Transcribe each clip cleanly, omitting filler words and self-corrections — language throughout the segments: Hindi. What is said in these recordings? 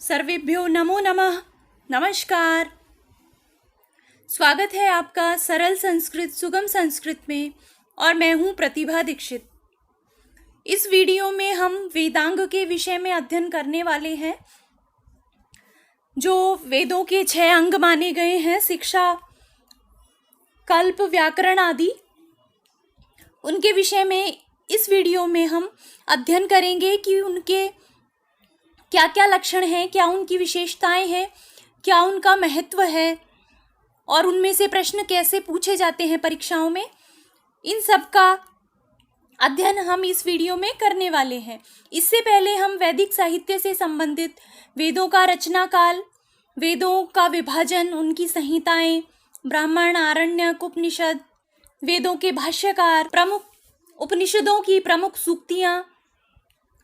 सर्वेभ्यो नमो नमः। नमस्कार। स्वागत है आपका सरल संस्कृत सुगम संस्कृत में और मैं हूँ प्रतिभा दीक्षित। इस वीडियो में हम वेदांग के विषय में अध्ययन करने वाले हैं। जो वेदों के 6 अंग माने गए हैं, शिक्षा, कल्प, व्याकरण आदि, उनके विषय में इस वीडियो में हम अध्ययन करेंगे कि उनके क्या क्या लक्षण हैं, क्या उनकी विशेषताएं हैं, क्या उनका महत्व है और उनमें से प्रश्न कैसे पूछे जाते हैं परीक्षाओं में। इन सब का अध्ययन हम इस वीडियो में करने वाले हैं। इससे पहले हम वैदिक साहित्य से संबंधित वेदों का रचना काल, वेदों का विभाजन, उनकी संहिताएं, ब्राह्मण, आरण्यक, उपनिषद, वेदों के भाष्यकार, प्रमुख उपनिषदों की प्रमुख सूक्तियां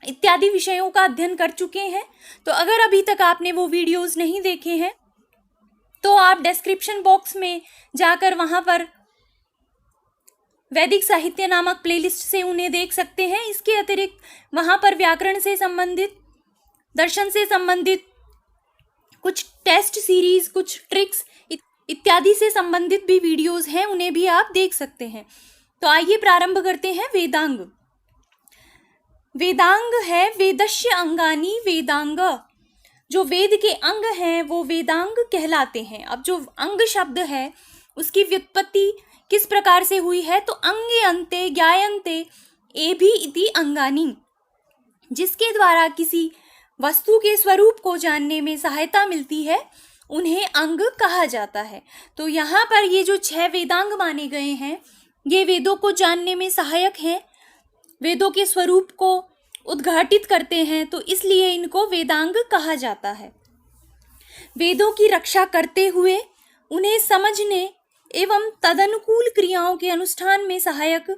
इत्यादि विषयों का अध्ययन कर चुके हैं। तो अगर अभी तक आपने वो वीडियोस नहीं देखे हैं तो आप डिस्क्रिप्शन बॉक्स में जाकर वहां पर वैदिक साहित्य नामक प्लेलिस्ट से उन्हें देख सकते हैं। इसके अतिरिक्त वहां पर व्याकरण से संबंधित, दर्शन से संबंधित कुछ टेस्ट सीरीज, कुछ ट्रिक्स इत्यादि से संबंधित भी वीडियोस हैं, उन्हें भी आप देख सकते हैं। तो आइए प्रारंभ करते हैं। वेदांग। वेदांग है वेदस्य अंगानी वेदांग। जो वेद के अंग हैं वो वेदांग कहलाते हैं। अब जो अंग शब्द है उसकी व्युत्पत्ति किस प्रकार से हुई है, तो अंगे अन्ते ज्ञायन्ते एभि इति अंगानी, जिसके द्वारा किसी वस्तु के स्वरूप को जानने में सहायता मिलती है उन्हें अंग कहा जाता है। तो यहाँ पर ये जो 6 वेदांग माने गए हैं ये वेदों को जानने में सहायक हैं, वेदों के स्वरूप को उद्घाटित करते हैं, तो इसलिए इनको वेदांग कहा जाता है। वेदों की रक्षा करते हुए उन्हें समझने एवं तदनुकूल क्रियाओं के अनुष्ठान में सहायक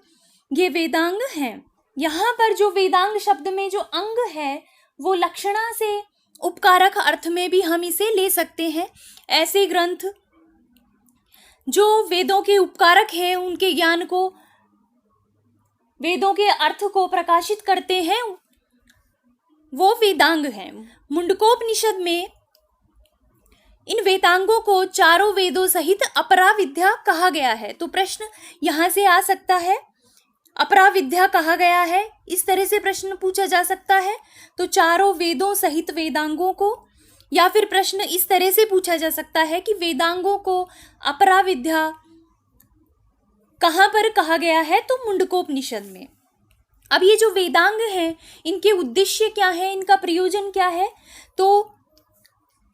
ये वेदांग हैं। यहाँ पर जो वेदांग शब्द में जो अंग है वो लक्षणा से उपकारक अर्थ में भी हम इसे ले सकते हैं। ऐसे ग्रंथ जो वेदों के उपकारक हैं, उनके ज्ञान को, वेदों के अर्थ को प्रकाशित करते हैं, वो वेदांग हैं। मुंडकोपनिषद में इन वेदांगों को चारों वेदों सहित अपरा विद्या कहा गया है। तो प्रश्न यहाँ से आ सकता है, अपरा विद्या कहा गया है, इस तरह से प्रश्न पूछा जा सकता है। तो चारों वेदों सहित वेदांगों को, या फिर प्रश्न इस तरह से पूछा जा सकता है कि वेदांगों को अपरा विद्या कहाँ पर कहा गया है, तो मुंडकोपनिषद में। अब ये जो वेदांग हैं इनके उद्देश्य क्या है, इनका प्रयोजन क्या है, तो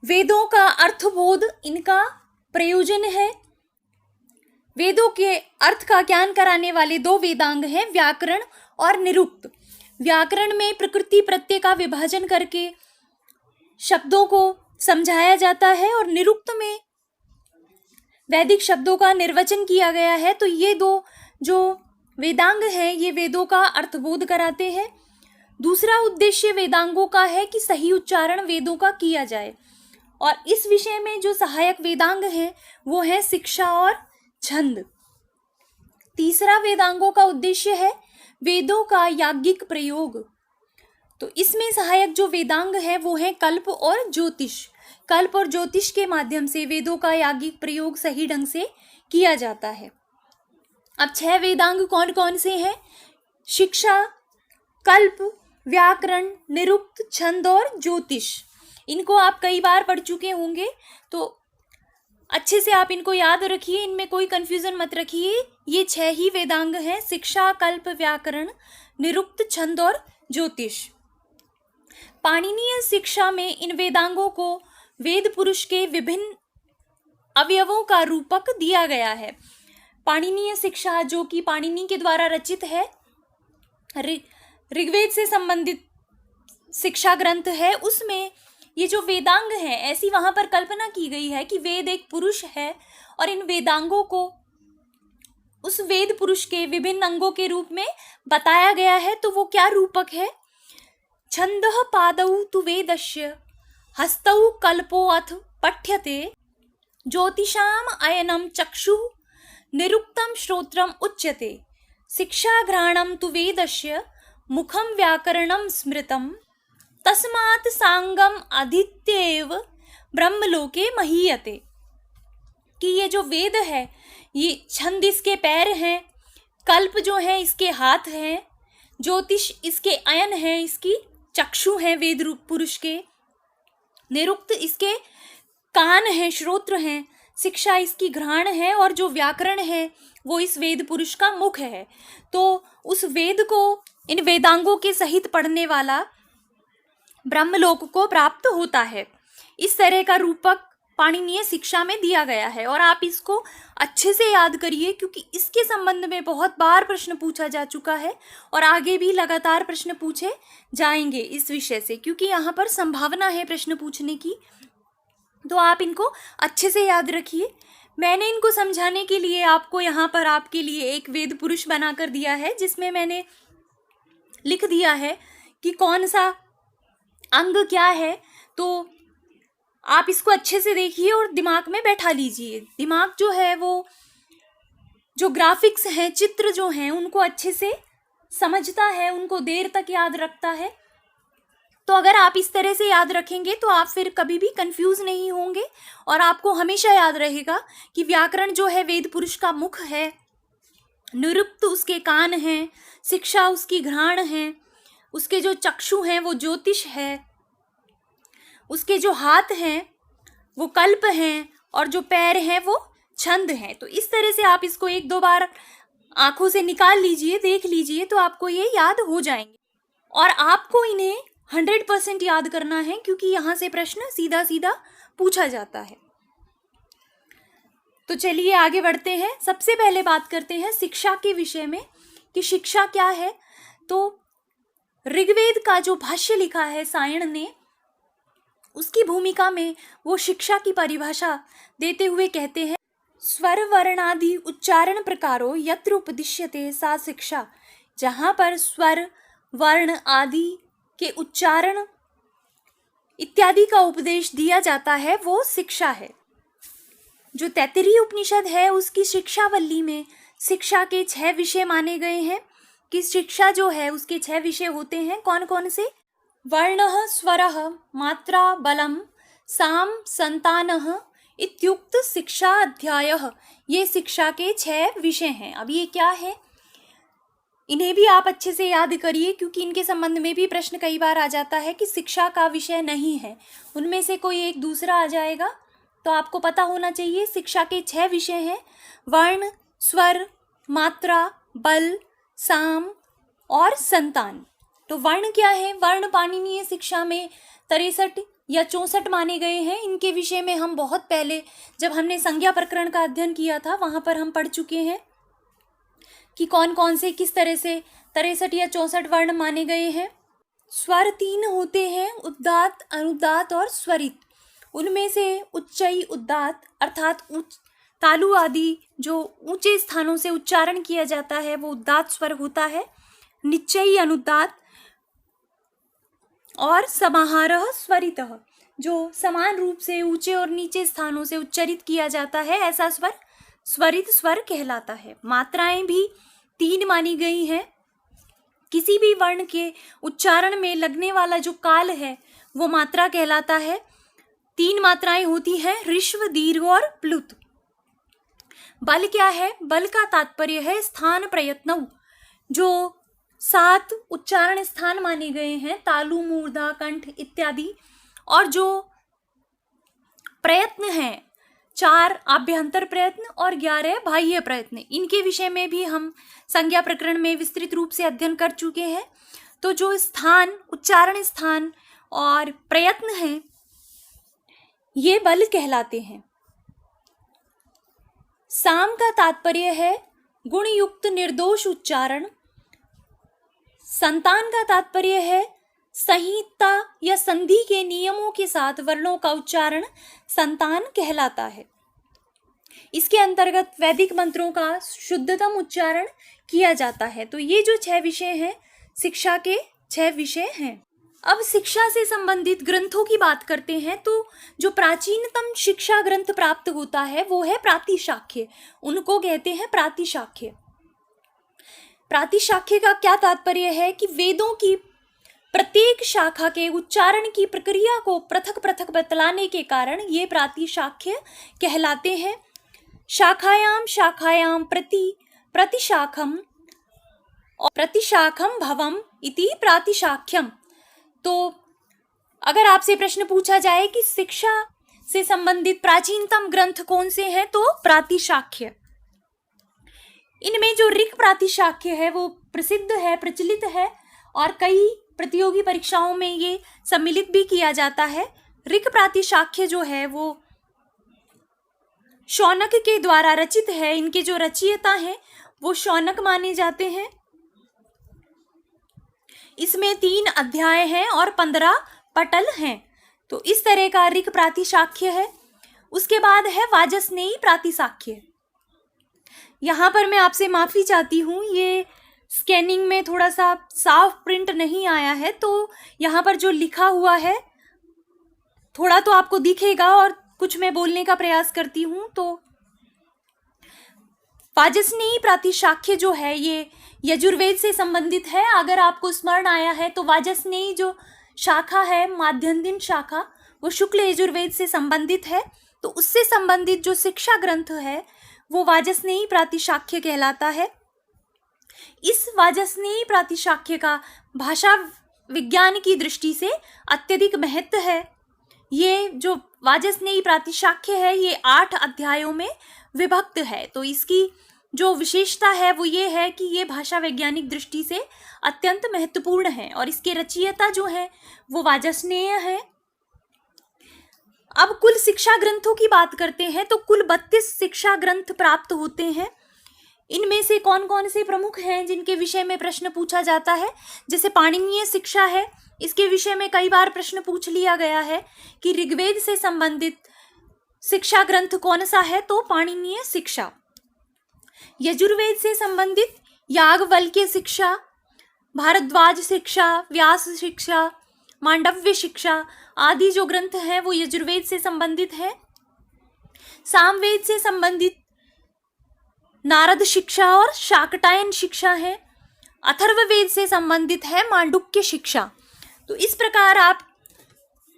वेदों का अर्थबोध इनका प्रयोजन है। वेदों के अर्थ का ज्ञान कराने वाले 2 वेदांग हैं, व्याकरण और निरुक्त। व्याकरण में प्रकृति प्रत्यय का विभाजन करके शब्दों को समझाया जाता है और निरुक्त में वैदिक शब्दों का निर्वचन किया गया है। तो ये 2 जो वेदांग हैं ये वेदों का अर्थबोध कराते हैं। दूसरा उद्देश्य वेदांगों का है कि सही उच्चारण वेदों का किया जाए, और इस विषय में जो सहायक वेदांग हैं वो है शिक्षा और छंद। तीसरा वेदांगों का उद्देश्य है वेदों का याज्ञिक प्रयोग। तो इसमें सहायक जो वेदांग है वो है कल्प और ज्योतिष। कल्प और ज्योतिष के माध्यम से वेदों का याज्ञिक प्रयोग सही ढंग से किया जाता है। अब 6 वेदांग कौन कौन से हैं? शिक्षा, कल्प, व्याकरण, निरुक्त, छंद और ज्योतिष। इनको आप कई बार पढ़ चुके होंगे, तो अच्छे से आप इनको याद रखिए, इनमें कोई कंफ्यूजन मत रखिए। ये 6 ही वेदांग हैं, शिक्षा, कल्प, व्याकरण, निरुक्त, छंद और ज्योतिष। पाणिनीय शिक्षा में इन वेदांगों को वेद पुरुष के विभिन्न अवयवों का रूपक दिया गया है। पाणिनीय शिक्षा जो कि पाणिनि के द्वारा रचित है, ऋग्वेद से संबंधित शिक्षा ग्रंथ है, उसमें ये जो वेदांग हैं ऐसी वहां पर कल्पना की गई है कि वेद एक पुरुष है और इन वेदांगों को उस वेद पुरुष के विभिन्न अंगों के रूप में बताया गया है। तो वो क्या रूपक है? छंदः पादौ तु वेदस्य हस्तौ कल्पो अथ पठ्यते ज्योतिषाम अयनम चक्षुः निरुक्तम श्रोत्रम उच्यते शिक्षा घ्राणम तु वेदस्य मुखम व्याकरणम स्मृतम तस्मात् सांगम अधीत्येव ब्रह्मलोके महीयते, कि ये जो वेद है, ये छंद इसके पैर हैं, कल्प जो है इसके हाथ हैं, ज्योतिष इसके अयन है, इसकी चक्षु हैं वेद रूप पुरुष के, निरुक्त इसके कान हैं, श्रोत्र हैं, शिक्षा इसकी घ्राण है, और जो व्याकरण है वो इस वेद पुरुष का मुख है। तो उस वेद को इन वेदांगों के सहित पढ़ने वाला ब्रह्मलोक को प्राप्त होता है। इस तरह का रूपक पाणिनीय शिक्षा में दिया गया है, और आप इसको अच्छे से याद करिए, क्योंकि इसके संबंध में बहुत बार प्रश्न पूछा जा चुका है और आगे भी लगातार प्रश्न पूछे जाएंगे इस विषय से, क्योंकि यहाँ पर संभावना है प्रश्न पूछने की। तो आप इनको अच्छे से याद रखिए। मैंने इनको समझाने के लिए आपको यहाँ पर आपके लिए एक वेद पुरुष बनाकर दिया है, जिसमें मैंने लिख दिया है कि कौन सा अंग क्या है। तो आप इसको अच्छे से देखिए और दिमाग में बैठा लीजिए। दिमाग जो है वो जो ग्राफिक्स हैं, चित्र जो हैं, उनको अच्छे से समझता है, उनको देर तक याद रखता है। तो अगर आप इस तरह से याद रखेंगे तो आप फिर कभी भी कंफ्यूज नहीं होंगे, और आपको हमेशा याद रहेगा कि व्याकरण जो है वेद पुरुष का मुख है, निरुक्त उसके कान हैं, शिक्षा उसकी घ्राण है, उसके जो चक्षु हैं वो ज्योतिष है, उसके जो हाथ हैं वो कल्प हैं, और जो पैर हैं वो छंद हैं। तो इस तरह से आप इसको एक दो बार आंखों से निकाल लीजिए, देख लीजिए, तो आपको ये याद हो जाएंगे। और आपको इन्हें 100% याद करना है, क्योंकि यहाँ से प्रश्न सीधा सीधा पूछा जाता है। तो चलिए आगे बढ़ते हैं। सबसे पहले बात करते हैं शिक्षा के विषय में कि शिक्षा क्या है। तो ऋग्वेद का जो भाष्य लिखा है सायण ने, उसकी भूमिका में वो शिक्षा की परिभाषा देते हुए कहते हैं, स्वर वर्णादि उच्चारण प्रकारो यत्र उपदिश्यते सा शिक्षा। जहाँ पर स्वर वर्ण आदि के उच्चारण इत्यादि का उपदेश दिया जाता है वो शिक्षा है। जो तैत्तिरीय उपनिषद है उसकी शिक्षावल्ली में शिक्षा के 6 विषय माने गए हैं कि शिक्षा जो है उसके 6 विषय होते हैं। कौन कौन से? वर्णः, स्वरः, मात्रा, बलम, साम, संतानः इत्युक्त शिक्षा अध्यायः। ये शिक्षा के 6 विषय हैं। अब ये क्या है, इन्हें भी आप अच्छे से याद करिए, क्योंकि इनके संबंध में भी प्रश्न कई बार आ जाता है कि शिक्षा का विषय नहीं है, उनमें से कोई एक दूसरा आ जाएगा। तो आपको पता होना चाहिए शिक्षा के 6 विषय हैं, वर्ण, स्वर, मात्रा, बल, साम और संतान। तो वर्ण क्या है? वर्ण पाणिनीय शिक्षा में 63 या 64 माने गए हैं। इनके विषय में हम बहुत पहले जब हमने संज्ञा प्रकरण का अध्ययन किया था वहाँ पर हम पढ़ चुके हैं कि कौन कौन से किस तरह से 63 या 64 वर्ण माने गए हैं। स्वर 3 होते हैं, उद्दात, अनुदात और स्वरित। उनमें से उच्चई उद्दात अर्थात तालु आदि जो ऊंचे स्थानों से उच्चारण किया जाता है वो उद्दात स्वर होता है। निच्चई अनुदात और समाहारः स्वरितः, जो समान रूप से ऊंचे और नीचे स्थानों से उच्चरित किया जाता है, ऐसा स्वर स्वरित स्वर कहलाता है। मात्राएं भी 3 मानी गई हैं। किसी भी वर्ण के उच्चारण में लगने वाला जो काल है वो मात्रा कहलाता है। 3 मात्राएं होती हैं, ऋश्व, दीर्घ और प्लुत। बल क्या है? बल का तात्पर्य है स्थान प्रयत्न। जो 7 उच्चारण स्थान माने गए हैं, तालु, मूर्धा, कंठ इत्यादि, और जो प्रयत्न हैं 4 आभ्यंतर प्रयत्न और 11 बाह्य प्रयत्न, इनके विषय में भी हम संज्ञा प्रकरण में विस्तृत रूप से अध्ययन कर चुके हैं। तो जो स्थान, उच्चारण स्थान और प्रयत्न हैं ये बल कहलाते हैं। साम का तात्पर्य है गुणयुक्त निर्दोष उच्चारण। संतान का तात्पर्य है संहिता या संधि के नियमों के साथ वर्णों का उच्चारण संतान कहलाता है। इसके अंतर्गत वैदिक मंत्रों का शुद्धतम उच्चारण किया जाता है। तो ये जो 6 विषय हैं शिक्षा के 6 विषय हैं। अब शिक्षा से संबंधित ग्रंथों की बात करते हैं। तो जो प्राचीनतम शिक्षा ग्रंथ प्राप्त होता है वो है प्रातिशाख्य। उनको कहते हैं प्रातिशाख्य। प्रातिशाख्य का क्या तात्पर्य है कि वेदों की प्रत्येक शाखा के उच्चारण की प्रक्रिया को पृथक पृथक बतलाने के कारण ये प्रातिशाख्य कहलाते हैं। शाखायाम शाखायाम प्रतिशाखम और प्रतिशाखम भवम इति प्रातिशाख्यम। तो अगर आपसे प्रश्न पूछा जाए कि शिक्षा से संबंधित प्राचीनतम ग्रंथ कौन से हैं, तो प्रातिशाख्य। इनमें जो ऋक् प्रातिशाख्य है वो प्रसिद्ध है, प्रचलित है और कई प्रतियोगी परीक्षाओं में ये सम्मिलित भी किया जाता है। ऋक् प्रातिशाख्य जो है वो शौनक के द्वारा रचित है। इनके जो रचयिता हैं वो शौनक माने जाते हैं। इसमें 3 अध्याय हैं और 15 पटल हैं। तो इस तरह का ऋक् प्रातिशाख्य है। उसके बाद है वाजस्नेयी प्रातिशाख्य। यहाँ पर मैं आपसे माफ़ी चाहती हूँ, ये स्कैनिंग में थोड़ा सा साफ प्रिंट नहीं आया है, तो यहाँ पर जो लिखा हुआ है थोड़ा तो आपको दिखेगा और कुछ मैं बोलने का प्रयास करती हूँ। तो वाजस्नेयी प्रातिशाख्य जो है ये यजुर्वेद से संबंधित है। अगर आपको स्मरण आया है तो वाजस्नेयी जो शाखा है, माध्यन्दिन शाखा, वो शुक्ल यजुर्वेद से संबंधित है। तो उससे संबंधित जो शिक्षा ग्रंथ है वो वाजस्नेयी प्रातिशाख्य कहलाता है। इस वाजस्नेयी प्रातिशाख्य का भाषा विज्ञान की दृष्टि से अत्यधिक महत्व है। ये जो वाजस्नेयी प्रातिशाख्य है ये 8 अध्यायों में विभक्त है। तो इसकी जो विशेषता है वो ये है कि ये भाषा वैज्ञानिक दृष्टि से अत्यंत महत्वपूर्ण है और इसके रचयिता जो है वो वाजस्नेय है। अब कुल शिक्षा ग्रंथों की बात करते हैं तो कुल 32 शिक्षा ग्रंथ प्राप्त होते हैं। इनमें से कौन कौन से प्रमुख हैं जिनके विषय में प्रश्न पूछा जाता है? जैसे पाणिनीय शिक्षा है, इसके विषय में कई बार प्रश्न पूछ लिया गया है कि ऋग्वेद से संबंधित शिक्षा ग्रंथ कौन सा है, तो पाणिनीय शिक्षा। यजुर्वेद से संबंधित याज्ञवल्क्य शिक्षा, भारद्वाज शिक्षा, व्यास शिक्षा, मांडव्य शिक्षा आदि जो ग्रंथ हैं वो यजुर्वेद से संबंधित है। सामवेद से संबंधित नारद शिक्षा और शाकटायन शिक्षा है। अथर्ववेद से संबंधित है मांडुक्य शिक्षा। तो इस प्रकार आप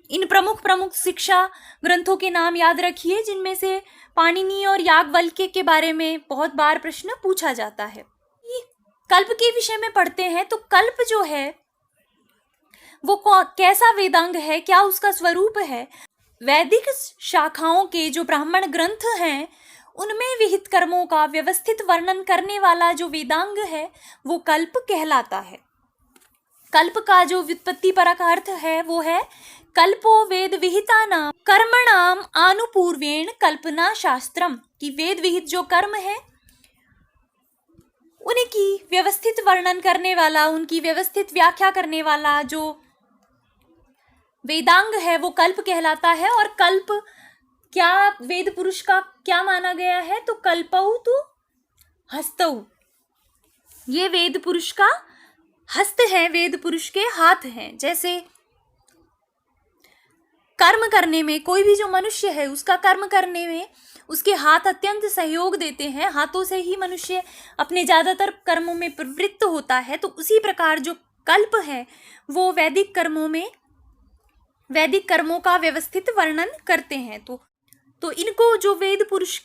इन प्रमुख शिक्षा ग्रंथों के नाम याद रखिए जिनमें से पाणिनी और याज्ञवल्क्य के बारे में बहुत बार प्रश्न पूछा जाता है। कल्प के विषय में पढ़ते हैं तो कल्प जो है वो कैसा वेदांग है, क्या उसका स्वरूप है? वैदिक शाखाओं के जो ब्राह्मण ग्रंथ हैं उनमें विहित कर्मों का व्यवस्थित वर्णन करने वाला जो वेदांग है वो कल्प कहलाता है। कल्प का जो व्युत्पत्ति परक अर्थ है वो है कल्पो वेद विहितानाम कर्मणाम आनुपूर्वेण कल्पना शास्त्रम, कि वेद विहित जो कर्म है उनकी व्यवस्थित वर्णन करने वाला, उनकी व्यवस्थित व्याख्या करने वाला जो वेदांग है वो कल्प कहलाता है। और कल्प क्या वेद पुरुष का क्या माना गया है, तो कल्पौ तु हस्तौ, ये वेद पुरुष का हस्त है, वेद पुरुष के हाथ हैं। जैसे कर्म करने में कोई भी जो मनुष्य है उसका कर्म करने में उसके हाथ अत्यंत सहयोग देते हैं, हाथों से ही मनुष्य अपने ज्यादातर कर्मों में प्रवृत्त होता है। तो उसी प्रकार जो कल्प है वो वैदिक कर्मों का व्यवस्थित वर्णन करते हैं। तो इनको जो वेद पुरुष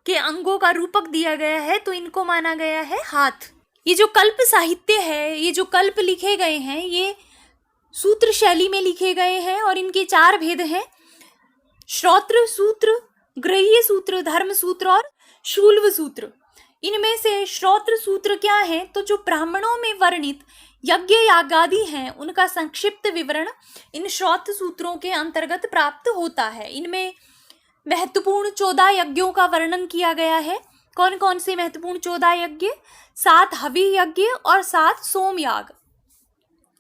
के अंगों का रूपक दिया गया है तो इनको माना गया है हाथ। ये जो कल्प साहित्य है, ये जो कल्प लिखे गए हैं ये सूत्र शैली में लिखे गए हैं और इनके 4 भेद हैं: श्रोत्र सूत्र, गृह्य सूत्र, धर्म सूत्र और शूल्व सूत्र। इनमें से श्रोत्र सूत्र क्या है, तो जो ब्राह्मणों में वर्णित यज्ञ यागादि हैं उनका संक्षिप्त विवरण इन श्रोत्र सूत्रों के अंतर्गत प्राप्त होता है। इनमें महत्वपूर्ण 14 यज्ञों का वर्णन किया गया है। कौन कौन से महत्वपूर्ण 14 यज्ञ? 7 हवि यज्ञ और 7 सोम याग।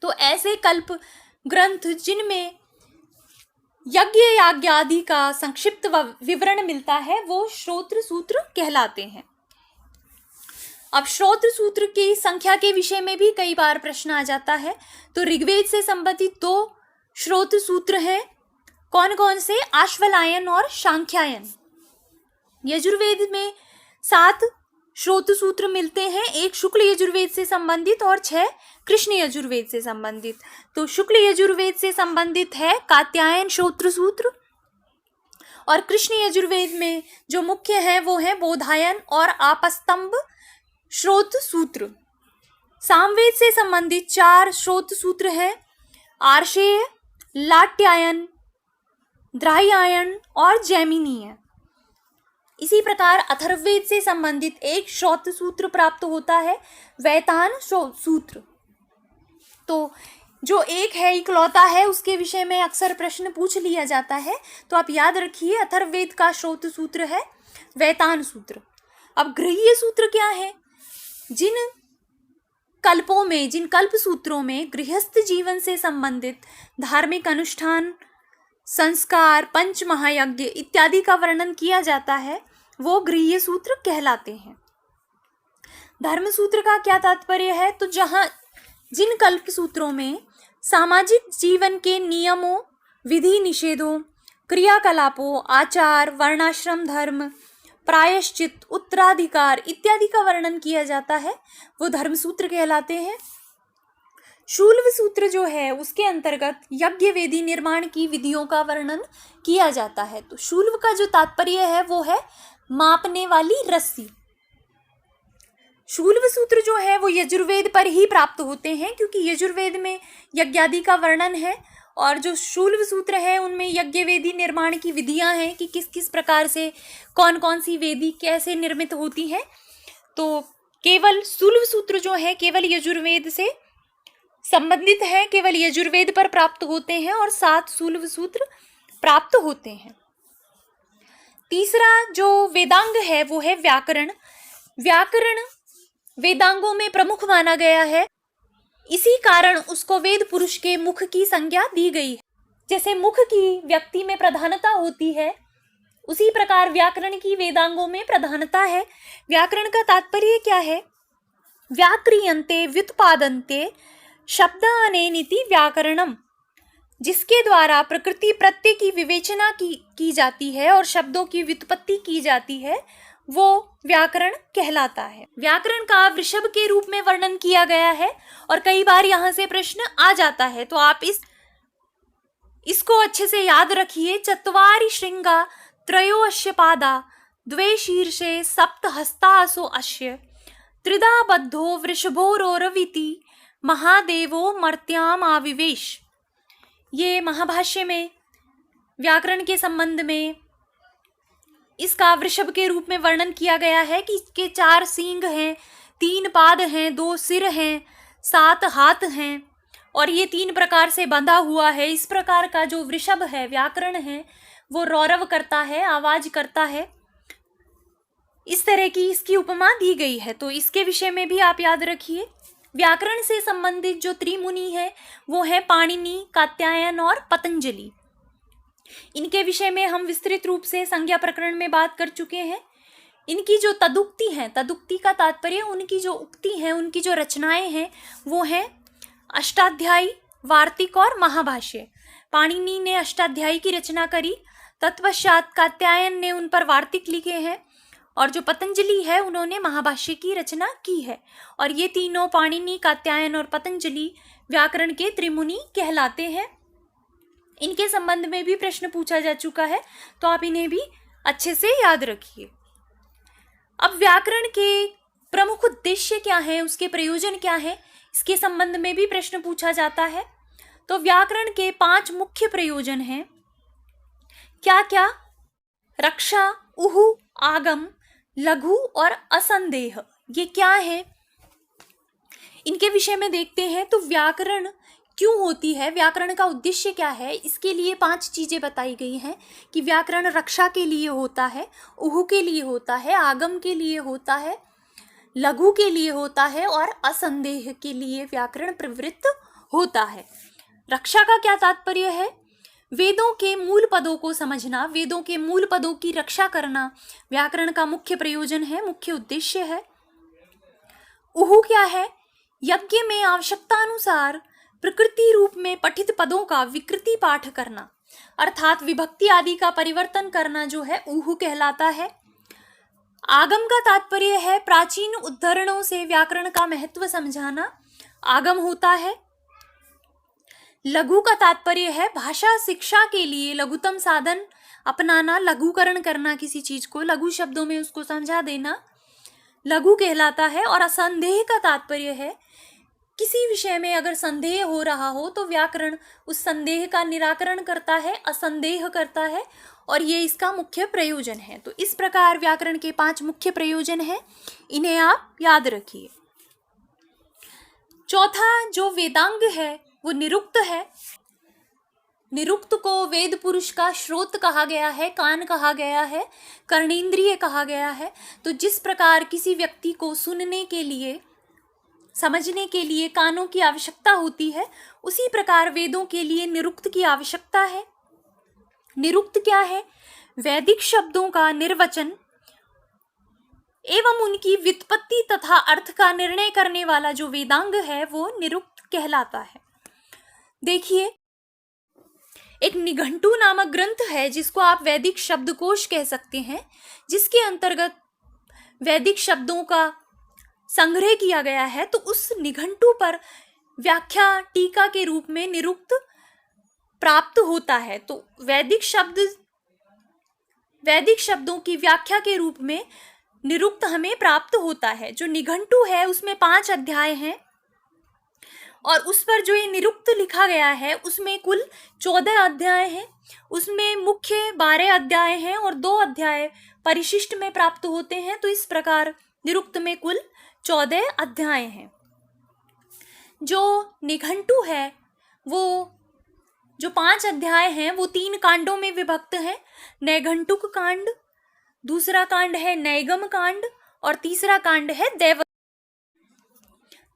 तो ऐसे कल्प ग्रंथ जिनमें यज्ञ याग आदि का संक्षिप्त विवरण मिलता है वो श्रोत्र सूत्र कहलाते हैं। अब श्रोत्र सूत्र की संख्या के विषय में भी कई बार प्रश्न आ जाता है। तो ऋग्वेद से संबंधित 2 श्रोत्र सूत्र हैं। कौन कौन से? आश्वलायन और सांख्यायन। यजुर्वेद में 7 श्रोत सूत्र मिलते हैं, एक शुक्ल यजुर्वेद से संबंधित और 6 कृष्ण यजुर्वेद से संबंधित। तो शुक्ल यजुर्वेद से संबंधित है कात्यायन श्रोत्र सूत्र, और कृष्ण यजुर्वेद में जो मुख्य है वो है बोधायन और आपस्तंभ श्रोत सूत्र। सामवेद से संबंधित 4 श्रोत सूत्र है, आर्षेय, लाट्यायन, द्राह्यायन और जैमिनीय। इसी प्रकार अथर्ववेद से संबंधित एक श्रोत सूत्र प्राप्त होता है, वैतान सूत्र। तो जो एक है, इकलौता है, उसके विषय में अक्सर प्रश्न पूछ लिया जाता है, तो आप याद रखिए अथर्ववेद का श्रोत सूत्र है वैतान सूत्र। अब गृह्य सूत्र क्या है? जिन कल्पों में, जिन कल्प सूत्रों में गृहस्थ जीवन से संबंधित धार्मिक अनुष्ठान, संस्कार, पंच महायज्ञ इत्यादि का वर्णन किया जाता है, वो गृह्य सूत्र कहलाते हैं। धर्म सूत्र का क्या तात्पर्य है? तो जहां जिन कल्प सूत्रों में सामाजिक जीवन के नियमों, विधि निषेधों, क्रियाकलापों, आचार, वर्णाश्रम धर्म, प्रायश्चित, उत्तराधिकार इत्यादि का वर्णन किया जाता है, वो धर्म सूत्र कहलाते हैं। शूल्व सूत्र जो है उसके अंतर्गत यज्ञ वेदी निर्माण की विधियों का वर्णन किया जाता है। तो शूल्व का जो तात्पर्य है वो है मापने वाली रस्सी। शूल्व सूत्र जो है वो यजुर्वेद पर ही प्राप्त होते हैं, क्योंकि यजुर्वेद में यज्ञादि का वर्णन है, और जो शूल्व सूत्र है उनमें यज्ञ वेदी निर्माण की विधियां हैं कि किस किस प्रकार से कौन कौन सी वेदी कैसे निर्मित होती है। तो केवल शूल्व सूत्र जो है केवल यजुर्वेद से संबंधित है, केवल यजुर्वेद पर प्राप्त होते हैं, और 7 शूल्व सूत्र प्राप्त होते हैं। तीसरा जो वेदांग है वो है व्याकरण। व्याकरण वेदांगों में प्रमुख माना गया है, इसी कारण उसको वेद पुरुष के मुख की संज्ञा दी गई है। जैसे मुख की व्यक्ति में प्रधानता होती है, उसी प्रकार व्याकरण की वेदांगों में प्रधानता है। व्याकरण का तात्पर्य क्या है? व्याक्रियन्ते व्युत्पादन्ते शब्दानेनिति व्याकरणम, जिसके द्वारा प्रकृति प्रत्यय की विवेचना की जाती है और शब्दों की व्युत्पत्ति की जाती है, वो व्याकरण कहलाता है। व्याकरण का वृषभ के रूप में वर्णन किया गया है, और कई बार यहाँ से प्रश्न आ जाता है, तो आप इसको अच्छे से याद रखिए। चत्वारि श्रृंगा त्रयो अस्य पादा द्वे शीर्षे सप्त हस्तासो अस्य त्रिधा बद्धो वृषभोरोरविति महादेवो मर्त्याम आविवेश। ये महाभाष्य में व्याकरण के संबंध में इसका वृषभ के रूप में वर्णन किया गया है कि इसके 4 सींग हैं, 3 पाद हैं, 2 सिर हैं, 7 हाथ हैं, और ये 3 प्रकार से बंधा हुआ है। इस प्रकार का जो वृषभ है, व्याकरण है, वो रौरव करता है, आवाज करता है। इस तरह की इसकी उपमा दी गई है, तो इसके विषय में भी आप याद रखिए। व्याकरण से संबंधित जो त्रिमुनि है वो है पाणिनि, कात्यायन और पतंजलि। इनके विषय में हम विस्तृत रूप से संज्ञा प्रकरण में बात कर चुके हैं। इनकी जो तदुक्ति है, तदुक्ति का तात्पर्य उनकी जो उक्ति है, उनकी जो रचनाएं हैं वो हैं अष्टाध्यायी, वार्तिक और महाभाष्य। पाणिनि ने अष्टाध्यायी की रचना करी, तत्पश्चात कात्यायन ने उन पर वार्तिक लिखे हैं, और जो पतंजलि है उन्होंने महाभाष्य की रचना की है। और ये तीनों पाणिनि, कात्यायन और पतंजलि व्याकरण के त्रिमुनि कहलाते हैं। इनके संबंध में भी प्रश्न पूछा जा चुका है, तो आप इन्हें भी अच्छे से याद रखिए। अब व्याकरण के प्रमुख उद्देश्य क्या है, उसके प्रयोजन क्या है, इसके संबंध में भी प्रश्न पूछा जाता है। तो व्याकरण के 5 मुख्य प्रयोजन हैं। क्या क्या? रक्षा, उहु, आगम, लघु और असंदेह। ये क्या है, इनके विषय में देखते हैं। तो व्याकरण क्यों होती है, व्याकरण का उद्देश्य क्या है, इसके लिए 5 चीजें बताई गई हैं कि व्याकरण रक्षा के लिए होता है, उहु के लिए होता है, आगम के लिए होता है, लघु के लिए होता है, और असंदेह के लिए व्याकरण प्रवृत्त होता है। रक्षा का क्या तात्पर्य है? वेदों के मूल पदों को समझना, वेदों के मूल पदों की रक्षा करना व्याकरण का मुख्य प्रयोजन है, मुख्य उद्देश्य है। उहु क्या है? यज्ञ में आवश्यकता अनुसार प्रकृति रूप में पठित पदों का विकृति पाठ करना, अर्थात विभक्ति आदि का परिवर्तन करना जो है उहु कहलाता है। आगम का तात्पर्य है प्राचीन उद्धरणों से व्याकरण का महत्व समझाना, आगम होता है। लघु का तात्पर्य है भाषा शिक्षा के लिए लघुतम साधन अपनाना, लघुकरण करना, किसी चीज को लघु शब्दों में उसको समझा देना, लघु कहलाता है। और असंदेह का तात्पर्य है किसी विषय में अगर संदेह हो रहा हो तो व्याकरण उस संदेह का निराकरण करता है, असंदेह करता है, और ये इसका मुख्य प्रयोजन है। तो इस प्रकार व्याकरण के 5 मुख्य प्रयोजन हैं, इन्हें आप याद रखिए। चौथा जो वेदांग है वो निरुक्त है। निरुक्त को वेद पुरुष का श्रोत कहा गया है, कान कहा गया है, कर्णेंद्रिय कहा गया है। तो जिस प्रकार किसी व्यक्ति को सुनने के लिए, समझने के लिए कानों की आवश्यकता होती है, उसी प्रकार वेदों के लिए निरुक्त की आवश्यकता है। निरुक्त क्या है? वैदिक शब्दों का निर्वचन एवं उनकी व्युत्पत्ति तथा अर्थ का निर्णय करने वाला जो वेदांग है वो निरुक्त कहलाता है। देखिए, एक निघंटु नामक ग्रंथ है जिसको आप वैदिक शब्दकोश कह सकते हैं, जिसके अंतर्गत वैदिक शब्दों का संग्रह किया गया है। तो उस निघंटु पर व्याख्या टीका के रूप में निरुक्त प्राप्त होता है। तो वैदिक शब्दों की व्याख्या के रूप में निरुक्त हमें प्राप्त होता है। जो निघंटु है उसमें 5 अध्याय हैं और उस पर जो ये निरुक्त लिखा गया है उसमें कुल 14 अध्याय हैं। उसमें मुख्य 12 अध्याय हैं और 2 अध्याय परिशिष्ट में प्राप्त होते हैं। तो इस प्रकार निरुक्त में कुल 14 अध्याय हैं। जो निघंटु है वो जो 5 अध्याय हैं वो 3 कांडों में विभक्त हैं। नैघंटुक कांड, दूसरा कांड है नैगम कांड और तीसरा कांड है दैव।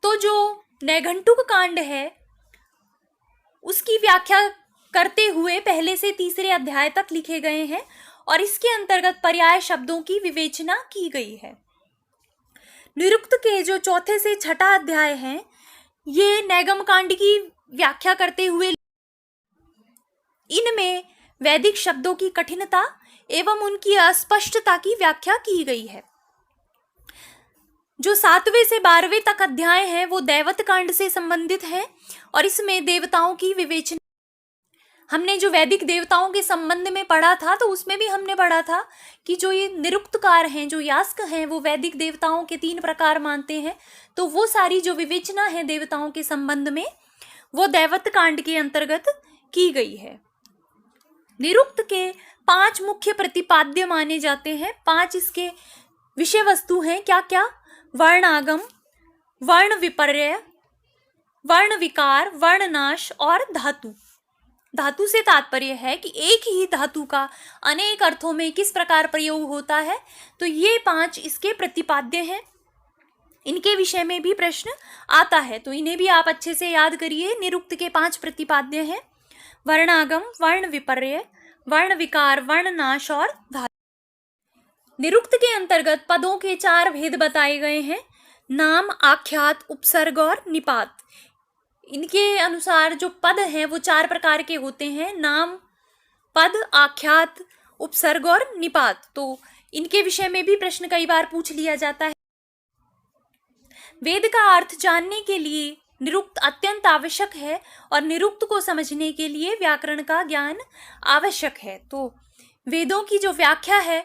तो जो नैघंटुक कांड है उसकी व्याख्या करते हुए पहले से तीसरे अध्याय तक लिखे गए हैं और इसके अंतर्गत पर्याय शब्दों की विवेचना की गई है। निरुक्त के जो चौथे से छठा अध्याय हैं ये नैगम कांड की व्याख्या करते हुए, इनमें वैदिक शब्दों की कठिनता एवं उनकी अस्पष्टता की व्याख्या की गई है। जो 7वें से 12वें तक अध्याय हैं वो दैवत कांड से संबंधित हैं और इसमें देवताओं की विवेचना। हमने जो वैदिक देवताओं के संबंध में पढ़ा था तो उसमें भी हमने पढ़ा था कि जो ये निरुक्तकार हैं, जो यास्क हैं, वो वैदिक देवताओं के 3 प्रकार मानते हैं। तो वो सारी जो विवेचना है देवताओं के संबंध में वो दैवत कांड के अंतर्गत की गई है। निरुक्त के 5 मुख्य प्रतिपाद्य माने जाते हैं। 5 इसके विषय वस्तु हैं। क्या क्या? वर्ण आगम, वर्ण विपर्य, वर्ण विकार, वर्णनाश और धातु। धातु से तात्पर्य है कि एक ही धातु का अनेक अर्थों में किस प्रकार प्रयोग होता है। तो ये 5 इसके प्रतिपाद्य हैं। इनके विषय में भी प्रश्न आता है तो इन्हें भी आप अच्छे से याद करिए। निरुक्त के 5 प्रतिपाद्य हैं: वर्णागम, वर्ण विपर्य, वर्ण विकार, वर्णनाश और धातु। निरुक्त के अंतर्गत पदों के 4 भेद बताए गए हैं: नाम, आख्यात, उपसर्ग और निपात। इनके अनुसार जो पद हैं वो 4 प्रकार के होते हैं: नाम, पद, आख्यात, उपसर्ग और निपात। तो इनके विषय में भी प्रश्न कई बार पूछ लिया जाता है। वेद का अर्थ जानने के लिए निरुक्त अत्यंत आवश्यक है और निरुक्त को समझने के लिए व्याकरण का ज्ञान आवश्यक है। तो वेदों की जो व्याख्या है,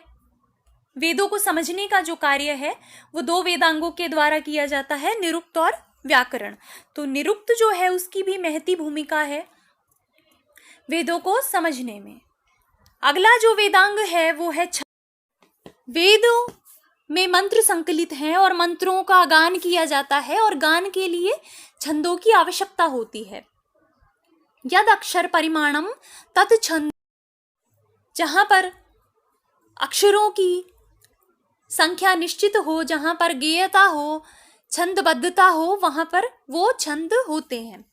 वेदों को समझने का जो कार्य है वो 2 वेदांगों के द्वारा किया जाता है, निरुक्त और व्याकरण। तो निरुक्त जो है उसकी भी महती भूमिका है वेदों को समझने में। अगला जो वेदांग है वो है छंद। वेदों में मंत्र संकलित हैं और मंत्रों का गान किया जाता है और गान के लिए छंदों की आवश्यकता होती है। यद अक्षर परिमाणम तत् छंद, जहां पर अक्षरों की संख्या निश्चित हो, जहां पर गेयता हो, छंदबद्धता हो, वहां पर वो छंद होते हैं।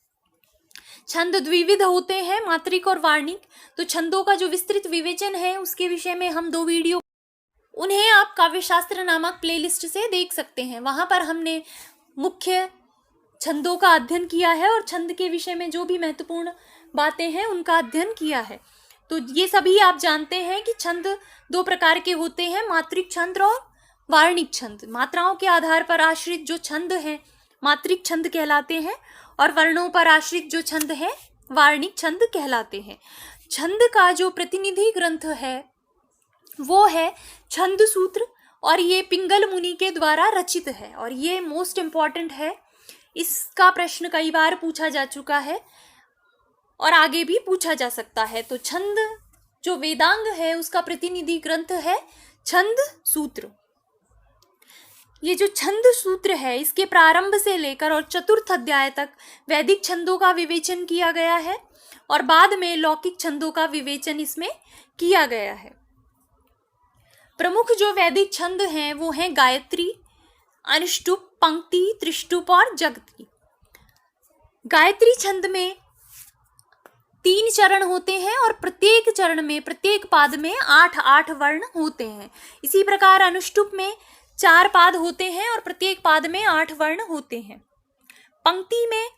छंद द्विविध होते हैं, मात्रिक और वार्णिक। तो छंदों का जो विस्तृत विवेचन है उसके विषय में हम 2 वीडियो, उन्हें आप काव्यशास्त्र नामक प्लेलिस्ट से देख सकते हैं। वहां पर हमने मुख्य छंदों का अध्ययन किया है और छंद के विषय में जो भी महत्वपूर्ण बातें हैं उनका अध्ययन किया है। तो ये सभी आप जानते हैं कि छंद 2 प्रकार के होते हैं, मात्रिक छंद और वार्णिक छंद, मात्राओं के आधार पर आश्रित जो छंद हैं मात्रिक छंद कहलाते हैं, और वर्णों पर आश्रित जो छंद है वार्णिक छंद कहलाते हैं। छंद का जो प्रतिनिधि ग्रंथ है वो है छंद सूत्र, और ये पिंगल मुनि के द्वारा रचित है, और ये मोस्ट इम्पॉर्टेंट है। इसका प्रश्न कई बार पूछा जा चुका है और आगे भी पूछा जा सकता है। तो छंद जो वेदांग है उसका प्रतिनिधि ग्रंथ है छंद सूत्र। ये जो छंद सूत्र है इसके प्रारंभ से लेकर और चतुर्थ अध्याय तक वैदिक छंदों का विवेचन किया गया है, और बाद में लौकिक छंदों का विवेचन इसमें किया गया है। प्रमुख जो वैदिक छंद हैं वो हैं गायत्री, अनुष्टुप, पंक्ति, त्रिष्टुप और जगती। गायत्री छंद में 3 चरण होते हैं और प्रत्येक चरण में प्रत्येक पाद में 8-8 वर्ण होते हैं। इसी प्रकार अनुष्टुप में 4 पाद होते हैं और प्रत्येक पाद में 8 वर्ण होते हैं। पंक्ति में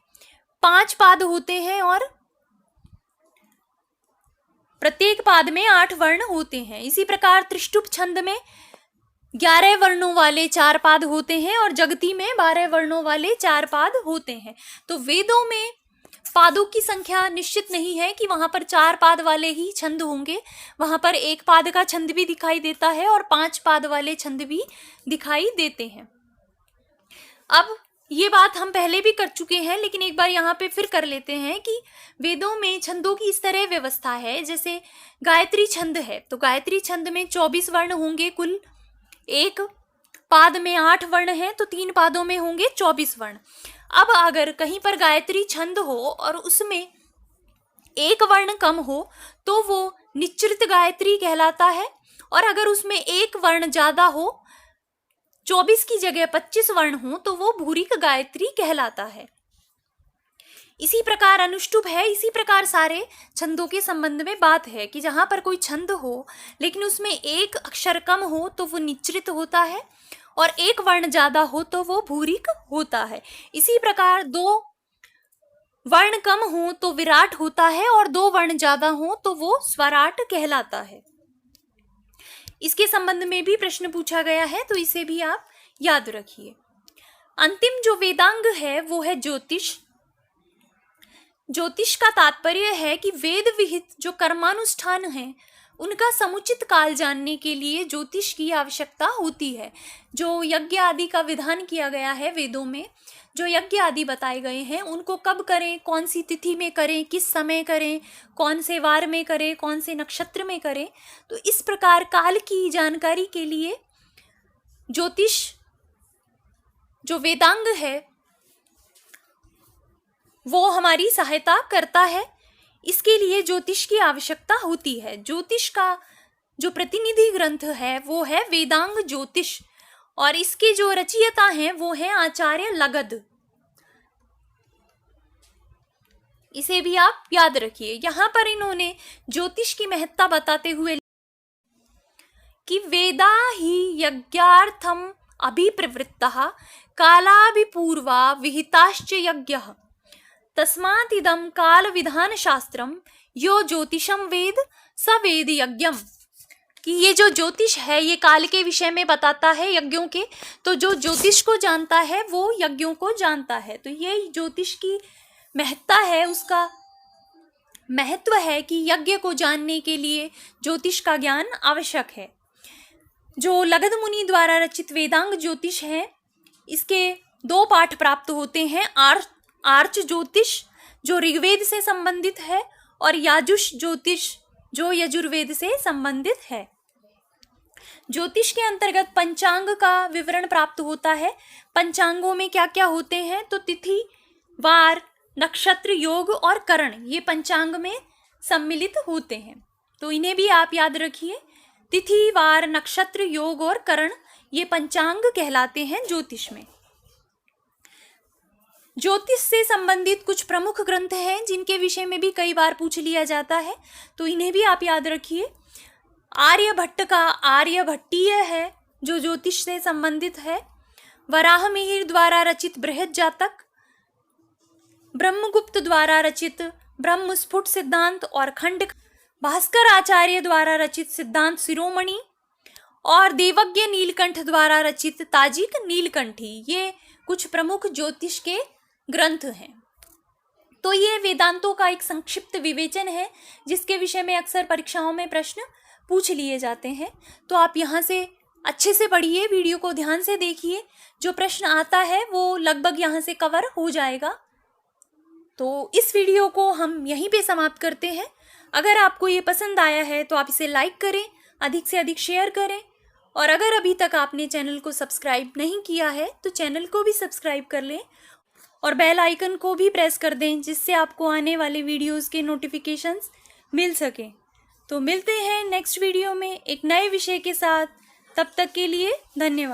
5 पाद होते हैं और प्रत्येक पाद में 8 वर्ण होते हैं। इसी प्रकार त्रिष्टुप छंद में 11 वर्णों वाले 4 पाद होते हैं और जगती में 12 वर्णों वाले 4 पाद होते हैं। तो वेदों में पादों की संख्या निश्चित नहीं है कि वहां पर 4 पाद वाले ही छंद होंगे, वहां पर 1 पाद का छंद भी दिखाई देता है और 5 पाद वाले छंद भी दिखाई देते हैं। अब ये बात हम पहले भी कर चुके हैं, लेकिन एक बार यहाँ पे फिर कर लेते हैं कि वेदों में छंदों की इस तरह व्यवस्था है। जैसे गायत्री छंद है तो गायत्री छंद में 24 वर्ण होंगे कुल, 1 पाद में 8 वर्ण हैं तो 3 पादों में होंगे 24 वर्ण। अब अगर कहीं पर गायत्री छंद हो और उसमें 1 वर्ण कम हो तो वो निच्चृत गायत्री कहलाता है, और अगर उसमें 1 वर्ण ज्यादा हो, 24 की जगह 25 वर्ण हो, तो वो भूरिक गायत्री कहलाता है। इसी प्रकार अनुष्टुप है। इसी प्रकार सारे छंदों के संबंध में बात है कि जहां पर कोई छंद हो लेकिन उसमें 1 अक्षर कम हो तो वो निच्चृत होता है, और 1 वर्ण ज्यादा हो तो वो भूरिक होता है। इसी प्रकार 2 वर्ण कम हो तो विराट होता है, और 2 वर्ण ज्यादा हो तो वो स्वराट कहलाता है। इसके संबंध में भी प्रश्न पूछा गया है, तो इसे भी आप याद रखिए। अंतिम जो वेदांग है वो है ज्योतिष। ज्योतिष का तात्पर्य है कि वेद विहित जो कर्मानुष्ठान हैं उनका समुचित काल जानने के लिए ज्योतिष की आवश्यकता होती है। जो यज्ञ आदि का विधान किया गया है वेदों में, जो यज्ञ आदि बताए गए हैं उनको कब करें, कौन सी तिथि में करें, किस समय करें, कौन से वार में करें, कौन से नक्षत्र में करें, तो इस प्रकार काल की जानकारी के लिए ज्योतिष जो वेदांग है वो हमारी सहायता करता है। इसके लिए ज्योतिष की आवश्यकता होती है। ज्योतिष का जो प्रतिनिधि ग्रंथ है वो है वेदांग ज्योतिष, और इसके जो रचयिता हैं वो है आचार्य लगध। इसे भी आप याद रखिए। यहाँ पर इन्होंने ज्योतिष की महत्ता बताते हुए कि वेदा ही यज्ञार्थम अभिप्रवृत्तः कालाभिपूर्वा विहिताश्च यज्ञः तस्मात् इदं काल विधान शास्त्रम यो ज्योतिषम वेद स वेद यज्ञम। कि ये जो ज्योतिष है ये काल के विषय में बताता है यज्ञों के, तो जो ज्योतिष को जानता है वो यज्ञों को जानता है। तो ये ज्योतिष की महत्ता है, उसका महत्व है कि यज्ञ को जानने के लिए ज्योतिष का ज्ञान आवश्यक है। जो लगध मुनि द्वारा रचित वेदांग ज्योतिष है इसके 2 पाठ प्राप्त होते हैं। आर्च ज्योतिष जो ऋग्वेद से संबंधित है, और याजुष ज्योतिष जो यजुर्वेद से संबंधित है। ज्योतिष के अंतर्गत पंचांग का विवरण प्राप्त होता है। पंचांगों में क्या क्या होते हैं, तो तिथि, वार, नक्षत्र, योग और करण, ये पंचांग में सम्मिलित होते हैं। तो इन्हें भी आप याद रखिए। तिथि, वार, नक्षत्र, योग और करण ये पंचांग कहलाते हैं ज्योतिष में। ज्योतिष से संबंधित कुछ प्रमुख ग्रंथ हैं जिनके विषय में भी कई बार पूछ लिया जाता है, तो इन्हें भी आप याद रखिए। आर्यभट्ट का आर्यभट्टीय है जो ज्योतिष से संबंधित है। वराह मिहिर द्वारा रचित बृहद जातक, ब्रह्मगुप्त द्वारा रचित ब्रह्मस्फुट सिद्धांत और खंड, भास्कर आचार्य द्वारा रचित सिद्धांत शिरोमणि, और देवज्ञ नीलकंठ द्वारा रचित ताजिक नीलकंठी। ये कुछ प्रमुख ज्योतिष के ग्रंथ हैं। तो ये वेदांतों का एक संक्षिप्त विवेचन है जिसके विषय में अक्सर परीक्षाओं में प्रश्न पूछ लिए जाते हैं। तो आप यहाँ से अच्छे से पढ़िए, वीडियो को ध्यान से देखिए, जो प्रश्न आता है वो लगभग यहाँ से कवर हो जाएगा। तो इस वीडियो को हम यहीं पे समाप्त करते हैं। अगर आपको ये पसंद आया है तो आप इसे लाइक करें, अधिक से अधिक शेयर करें, और अगर अभी तक आपने चैनल को सब्सक्राइब नहीं किया है तो चैनल को भी सब्सक्राइब कर लें और बेल आइकन को भी प्रेस कर दें, जिससे आपको आने वाले वीडियोस के नोटिफिकेशंस मिल सकें। तो मिलते हैं नेक्स्ट वीडियो में एक नए विषय के साथ। तब तक के लिए धन्यवाद।